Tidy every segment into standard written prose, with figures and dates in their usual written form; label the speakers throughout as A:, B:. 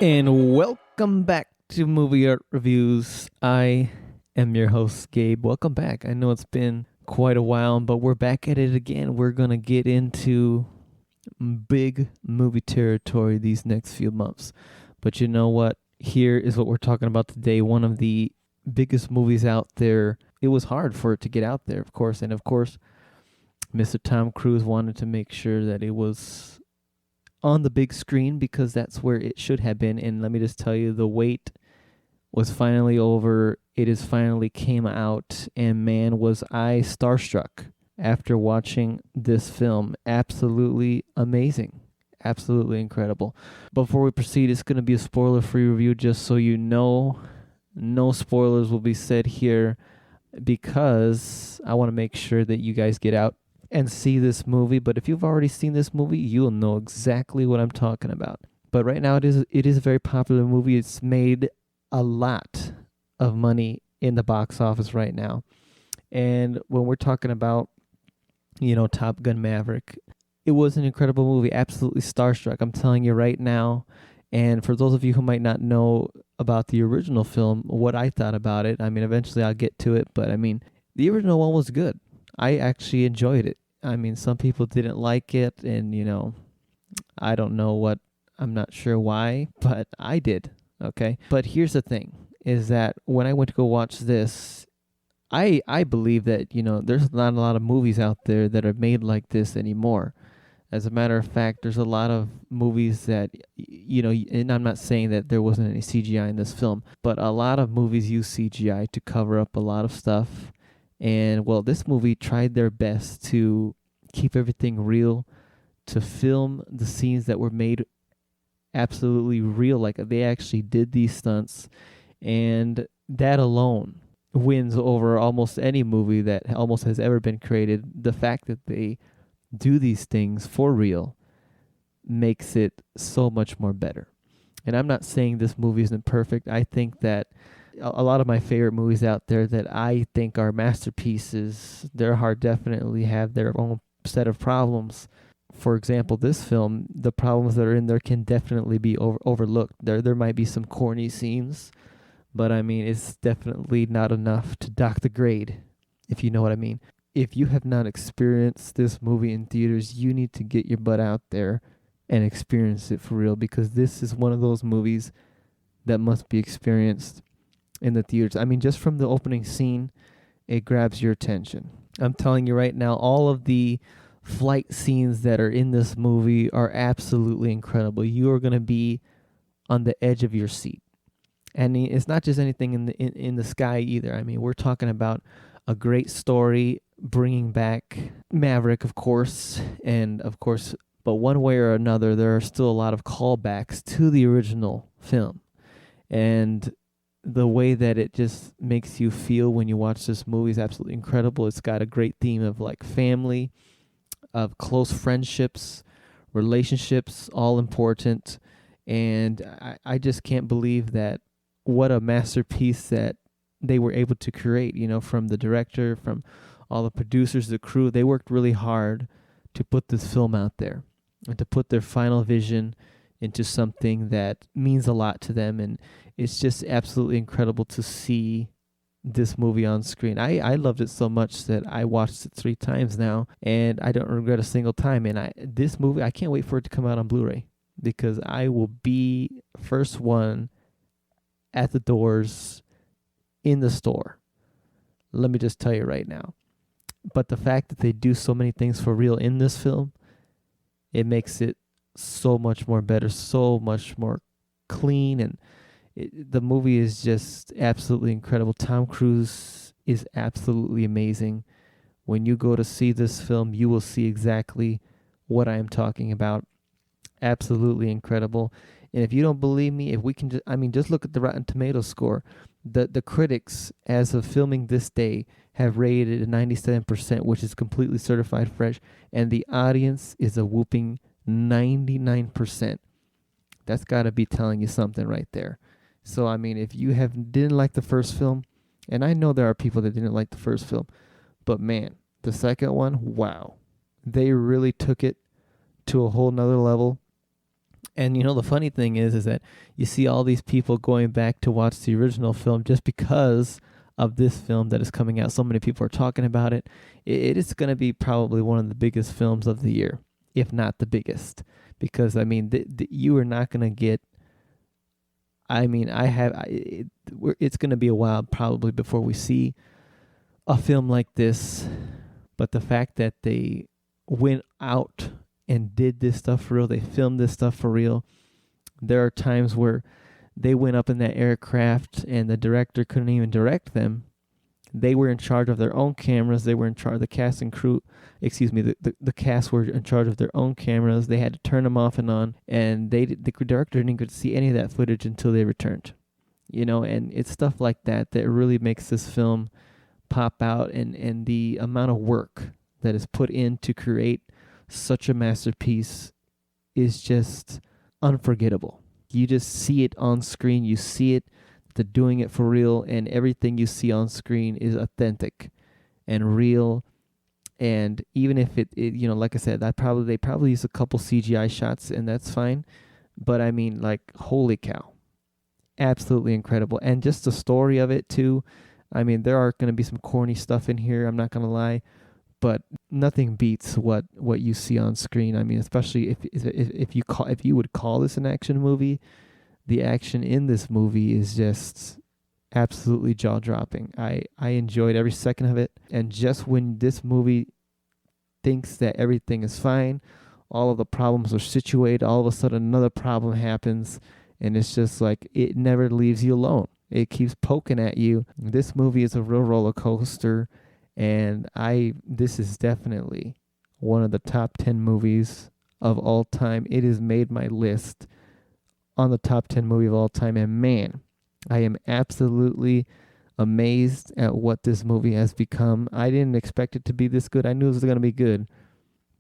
A: And welcome back to Movie Art Reviews. I am your host, Gabe. Welcome back. I know it's been quite a while, but we're back at it again. We're going to get into big movie territory these next few months. But you know what? Here is what we're talking about today. One of the biggest movies out there. It was hard for it to get out there, of course. And of course, Mr. Tom Cruise wanted to make sure that it was on the big screen because that's where it should have been. And let me just tell you, the wait was finally over. It is finally came out, and man, was I starstruck after watching this film. Absolutely amazing. Absolutely incredible. Before we proceed, it's going to be a spoiler-free review, just so you know. No spoilers will be said here because I want to make sure that you guys get out and see this movie. But if you've already seen this movie, you'll know exactly what I'm talking about. But right now, it is a very popular movie. It's made a lot of money in the box office right now. And when we're talking about, Top Gun Maverick, it was an incredible movie. Absolutely starstruck. I'm telling you right now. And for those of you who might not know about the original film, what I thought about it, I mean, eventually I'll get to it. But I mean, the original one was good. I actually enjoyed it. I mean, some people didn't like it, and, I don't know what, I'm not sure why, but I did, okay? But here's the thing, is that when I went to go watch this, I believe that, there's not a lot of movies out there that are made like this anymore. As a matter of fact, there's a lot of movies that, and I'm not saying that there wasn't any CGI in this film, but a lot of movies use CGI to cover up a lot of stuff. And, well, this movie tried their best to keep everything real, to film the scenes that were made absolutely real. Like, they actually did these stunts. And that alone wins over almost any movie that almost has ever been created. The fact that they do these things for real makes it so much more better. And I'm not saying this movie isn't perfect. I think that a lot of my favorite movies out there that I think are masterpieces, their heart definitely have their own set of problems. For example, this film, the problems that are in there can definitely be overlooked. There might be some corny scenes, but I mean, it's definitely not enough to dock the grade, if you know what I mean. If you have not experienced this movie in theaters, you need to get your butt out there and experience it for real, because this is one of those movies that must be experienced in the theaters. I mean, just from the opening scene, it grabs your attention. I'm telling you right now, all of the flight scenes that are in this movie are absolutely incredible. You are going to be on the edge of your seat. And it's not just anything in the sky either. I mean, we're talking about a great story, bringing back Maverick, of course, but one way or another, there are still a lot of callbacks to the original film. And the way that it just makes you feel when you watch this movie is absolutely incredible. It's got a great theme of like family, of close friendships, relationships, all important. And I just can't believe that what a masterpiece that they were able to create, from the director, from all the producers, the crew. They worked really hard to put this film out there and to put their final vision into something that means a lot to them. And it's just absolutely incredible to see this movie on screen. I loved it so much that I watched it 3 times now, and I don't regret a single time. And this movie, I can't wait for it to come out on Blu-ray, because I will be first one at the doors in the store. Let me just tell you right now. But the fact that they do so many things for real in this film, it makes it so much more better, so much more clean, and the movie is just absolutely incredible. Tom Cruise is absolutely amazing. When you go to see this film, you will see exactly what I am talking about. Absolutely incredible. And if you don't believe me, if we can just look at the Rotten Tomatoes score. The critics, as of filming this day, have rated it 97%, which is completely certified fresh, and the audience is a whooping 99%. That's got to be telling you something right there. So, I mean, if you didn't like the first film, and I know there are people that didn't like the first film, but man, the second one, wow. They really took it to a whole nother level. And the funny thing is that you see all these people going back to watch the original film just because of this film that is coming out. So many people are talking about it. It is going to be probably one of the biggest films of the year, if not the biggest, because you are not going to get. It's going to be a while probably before we see a film like this, but the fact that they went out and did this stuff for real, they filmed this stuff for real. There are times where they went up in that aircraft and the director couldn't even direct them. They were in charge of their own cameras. They were in charge of the cast and crew. The cast were in charge of their own cameras. They had to turn them off and on, and the director didn't get to see any of that footage until they returned. And it's stuff like that that really makes this film pop out, and the amount of work that is put in to create such a masterpiece is just unforgettable. You just see it on screen. You see it, they're doing it for real, and everything you see on screen is authentic and real. And even if it like I said, they probably use a couple CGI shots, and that's fine. But holy cow, absolutely incredible. And just the story of it too. There are going to be some corny stuff in here, I'm not going to lie, but nothing beats what you see on screen. Especially if you would call this an action movie, the action in this movie is just absolutely jaw-dropping. I enjoyed every second of it, and just when this movie thinks that everything is fine, all of the problems are situated, all of a sudden another problem happens, and it's just like it never leaves you alone. It keeps poking at you. This movie is a real roller coaster. And this is definitely one of the top 10 movies of all time. It has made my list on the top 10 movie of all time. And man, I am absolutely amazed at what this movie has become. I didn't expect it to be this good. I knew it was going to be good,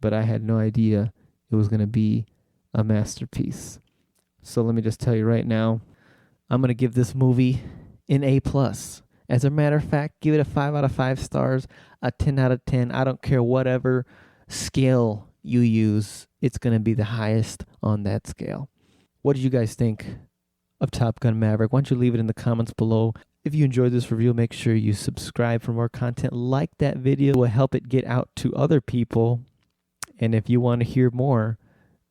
A: but I had no idea it was going to be a masterpiece. So let me just tell you right now, I'm going to give this movie an A+. As a matter of fact, give it a 5 out of 5 stars, a 10 out of 10. I don't care whatever scale you use. It's going to be the highest on that scale. What did you guys think of Top Gun Maverick? Why don't you leave it in the comments below. If you enjoyed this review, make sure you subscribe for more content. Like that video. It will help it get out to other people. And if you want to hear more,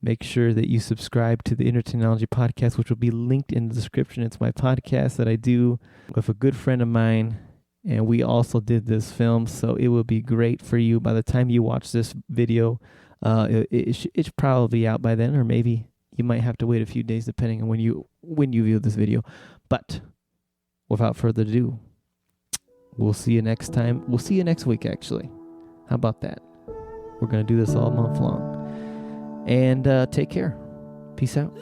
A: make sure that you subscribe to the Intertechnology Podcast, which will be linked in the description. It's my podcast that I do with a good friend of mine, and we also did this film, so it will be great for you. By the time you watch this video, it's probably out by then, or maybe you might have to wait a few days depending on when you view this video. But without further ado, we'll see you next time. We'll see you next week, actually. How about that? We're going to do this all month long. And take care. Peace out.